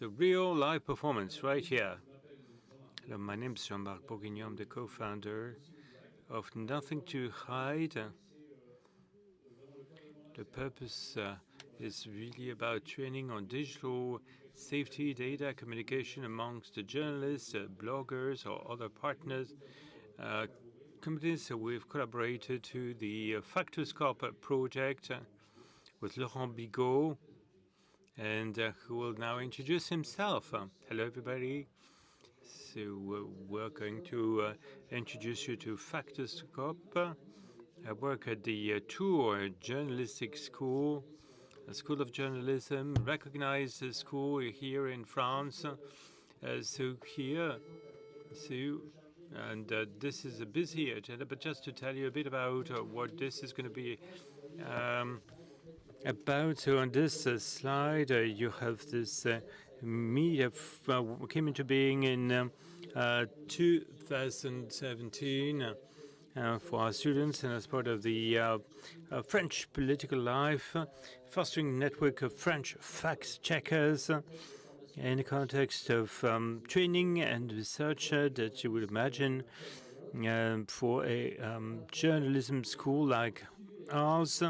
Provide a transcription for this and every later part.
So real live performance right here. Hello, my name is Jean-Marc Bourguignon. I'm the co-founder of Nothing to Hide. The purpose is really about training on digital safety, data communication amongst the journalists, bloggers, or other partners. Companies, so we've collaborated to the Factoscope project with Laurent Bigot, and who will now introduce himself. Hello, everybody. So we're going to introduce you to Factoscope. I work at the Tours Journalistic School, a school of journalism, recognized school here in France. This is a busy agenda, but just to tell you a bit about what this is going to be about. So on this slide, you have this media came into being in 2017 for our students and as part of the French political life, fostering a network of French fact checkers in the context of training and research that you would imagine for a journalism school like ours.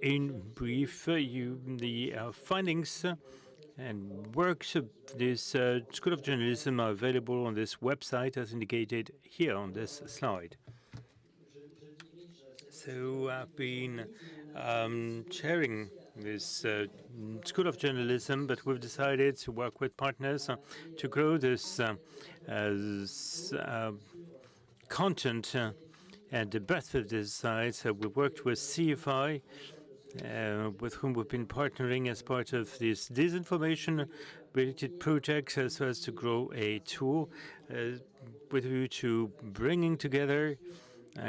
In brief, the findings and works of this School of Journalism are available on this website as indicated here on this slide. So I've been chairing this School of Journalism, but we've decided to work with partners to grow this content and the breadth of this site. We worked with CFI, with whom we've been partnering as part of this disinformation-related project, so as to grow a tool with a view to bringing together,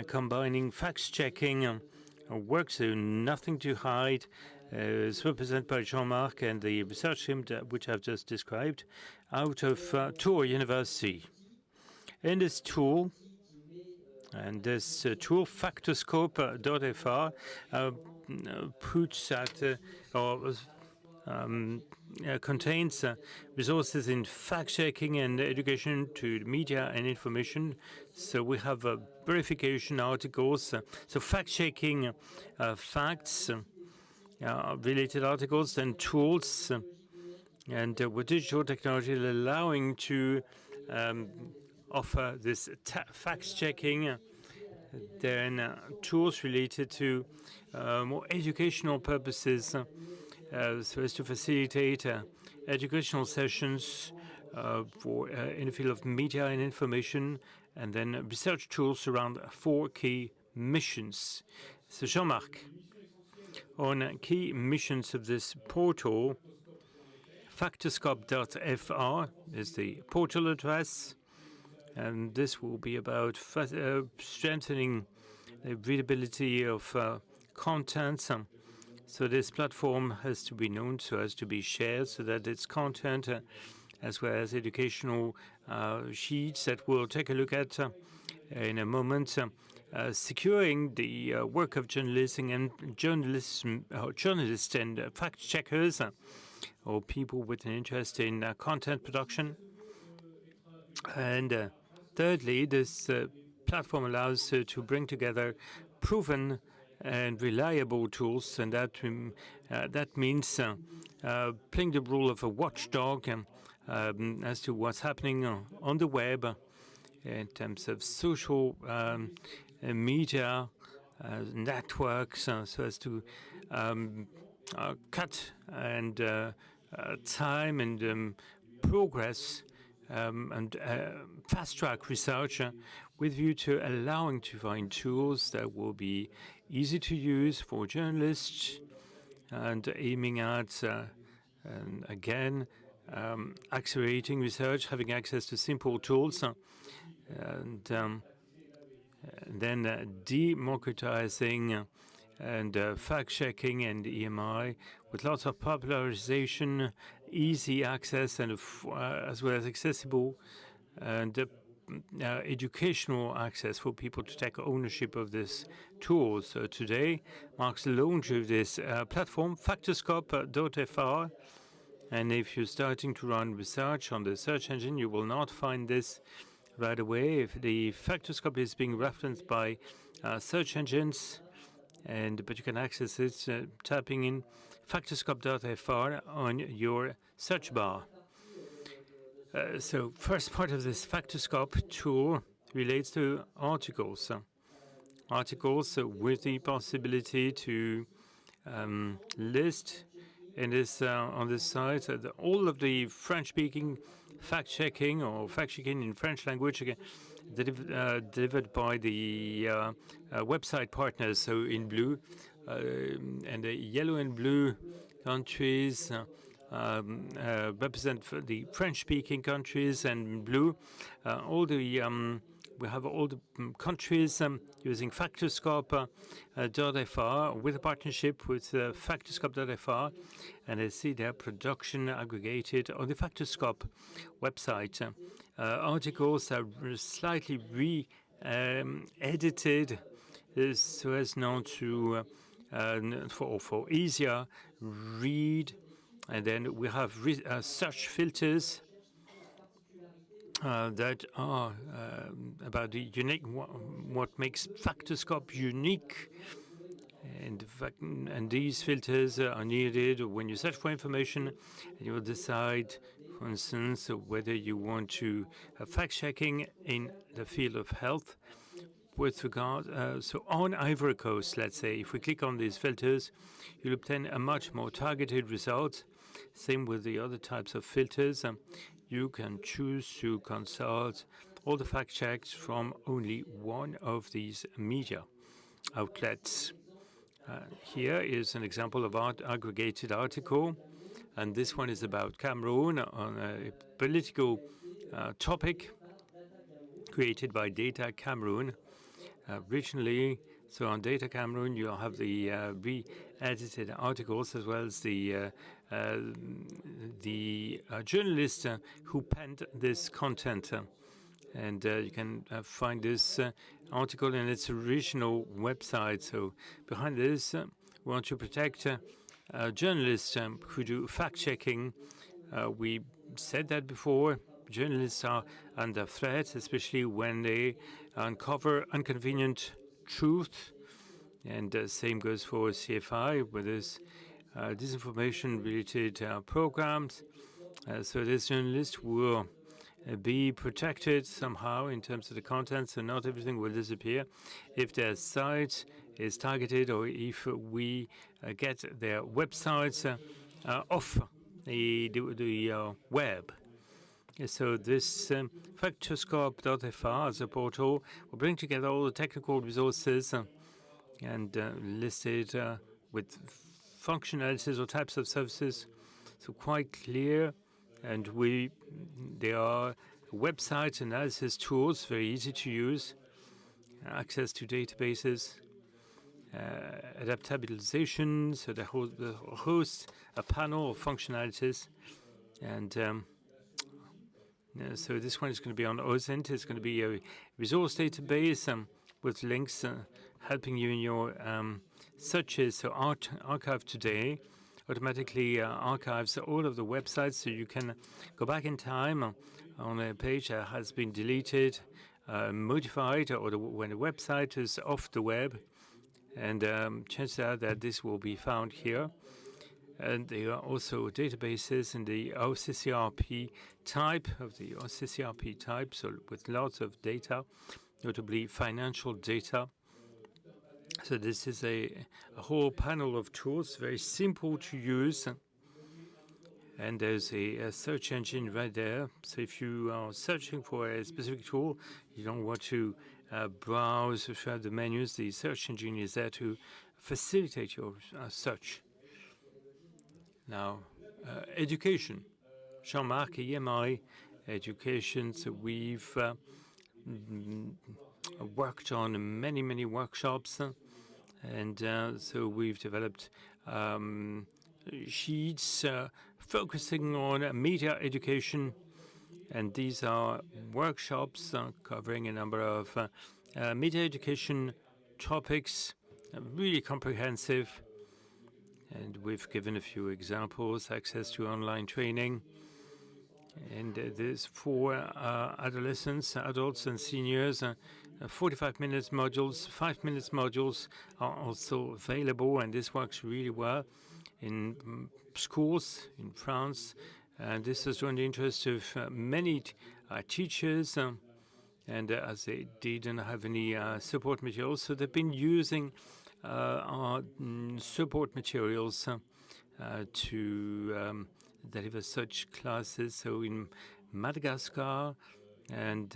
combining facts-checking work, so Nothing to Hide, is represented by Jean-Marc and the research team which I've just described, out of Tours University. In this tool, Factoscope.fr puts at contains resources in fact-checking and education to media and information. So we have verification articles, so fact-checking facts, related articles and tools, and with digital technology allowing to offer this fact-checking, then tools related to more educational purposes, so as to facilitate educational sessions in the field of media and information, and then research tools around 4 key missions. So Jean-Marc, on key missions of this portal, Factoscope.fr is the portal address. And this will be about strengthening the readability of content. So this platform has to be known so as to be shared, so that its content, as well as educational sheets that we'll take a look at in a moment, securing the work of journalists and journalists and fact checkers, or people with an interest in content production. And thirdly, this platform allows to bring together proven and reliable tools, and that means playing the role of a watchdog as to what's happening on the web in terms of social media networks, so as to cut and time and progress and fast-track research with view to allowing to find tools that will be easy to use for journalists and aiming at, and again, accelerating research, having access to simple tools, and then democratizing and fact-checking and EMI with lots of popularization, easy access, and as well as accessible, and educational access for people to take ownership of this tool. So today marks the launch of this platform, Factoscope.fr. And if you're starting to run research on the search engine, you will not find this right away. If the Factoscope is being referenced by search engines, but you can access it tapping in Factoscope.fr on your search bar. So first part of this Factoscope tool relates to articles. Articles with the possibility to list in this on this site all of the French-speaking fact-checking or fact-checking in French language, again, delivered by the website partners. So in blue and the yellow and blue countries represent the French-speaking countries, and blue all the we have all the countries using Factoscope.fr with a partnership with Factoscope.fr, and I see their production aggregated on the Factoscope website. Articles are slightly re-edited so as not to for easier read, and then we have search filters that are about the unique, what makes Factoscope unique. And these filters are needed when you search for information, and you will decide, for instance, whether you want to have fact-checking in the field of health. With regard, so on Ivory Coast, let's say, if we click on these filters, you'll obtain a much more targeted result. Same with the other types of filters. You can choose to consult all the fact checks from only one of these media outlets. Here is an example of an aggregated article, and this one is about Cameroon on a political topic created by Data Cameroon. Regionally, so on Data Cameroon, you'll have the re-edited articles as well as the journalist who penned this content. And you can find this article in its original website. So behind this, we want to protect journalists who do fact-checking. We said that before. Journalists are under threat, especially when they uncover inconvenient truth. And same goes for CFI with this disinformation-related programs. So this journalist will be protected somehow in terms of the content, so not everything will disappear if their site is targeted or if we get their websites off the web. So this Factoscope.fr as a portal will bring together all the technical resources and listed with functionalities or types of services, so quite clear. And there are website analysis tools, very easy to use, access to databases, adaptabilization, so the host a panel of functionalities, and so this one is going to be on OSINT. It's going to be a resource database with links helping you in your searches. So Archive Today automatically archives all of the websites, so you can go back in time on a page that has been deleted, modified, or when a website is off the web. And chances are that this will be found here. And there are also databases in the OCCRP type, so with lots of data, notably financial data. So this is a whole panel of tools, very simple to use. And there's a search engine right there. So if you are searching for a specific tool, you don't want to browse through the menus, the search engine is there to facilitate your search. Now, education. Jean-Marc, EMI, education. So we've worked on many workshops, and so we've developed sheets focusing on media education And these are workshops covering a number of media education topics, really comprehensive. And we've given a few examples: access to online training. And there's for adolescents, adults, and seniors. 45 minutes modules, 5 minutes modules are also available, and this works really well in schools in France. And this has drawn the interest of many teachers, and as they didn't have any support materials, so they've been using our support materials to deliver such classes. So in Madagascar, and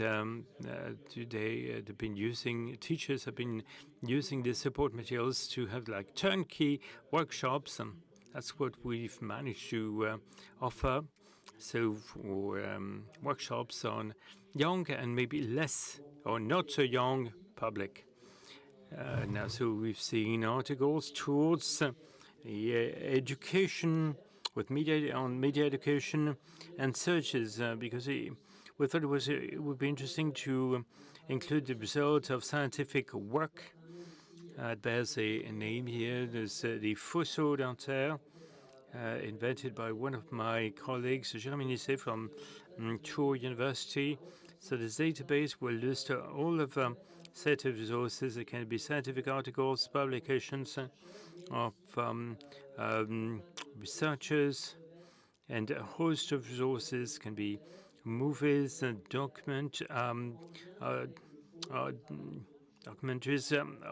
today they've been using, teachers have been using the support materials to have like turnkey workshops. That's what we've managed to offer. So for workshops on young and maybe less or not so young public. Now, so we've seen articles towards education with media education and searches because we thought it would be interesting to include the results of scientific work. There's a name here. There's the faisceau dentaire, invented by one of my colleagues, Jérémy Nisset from Tours University. So this database will list all of set of resources. It can be scientific articles, publications of researchers, and a host of resources. Can be movies and documentaries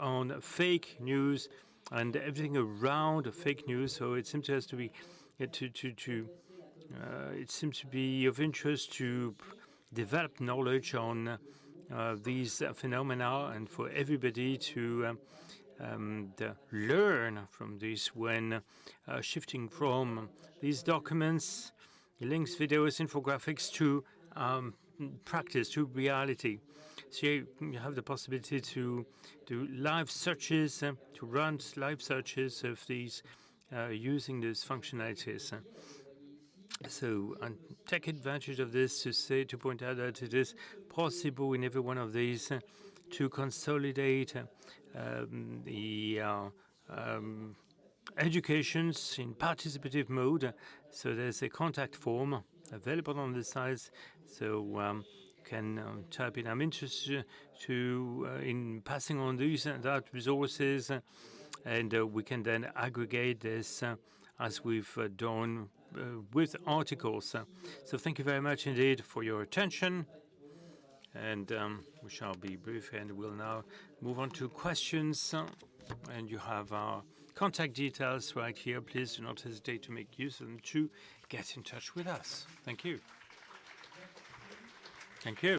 on fake news and everything around fake news. So it seems to us to be it seems to be of interest to develop knowledge on these phenomena, and for everybody to learn from this when shifting from these documents, links, videos, infographics to practice, to reality. So you have the possibility to do live searches, to run live searches of these using these functionalities. So take advantage of this to point out that it is possible in every one of these to consolidate the educations in participative mode. So there's a contact form available on the sites. So you can type in, I'm interested in passing on these and that resources, and we can then aggregate this as we've done with articles. So thank you very much indeed for your attention. And we shall be brief, and we'll now move on to questions. And you have our contact details right here. Please do not hesitate to make use of them to get in touch with us. Thank you. Thank you.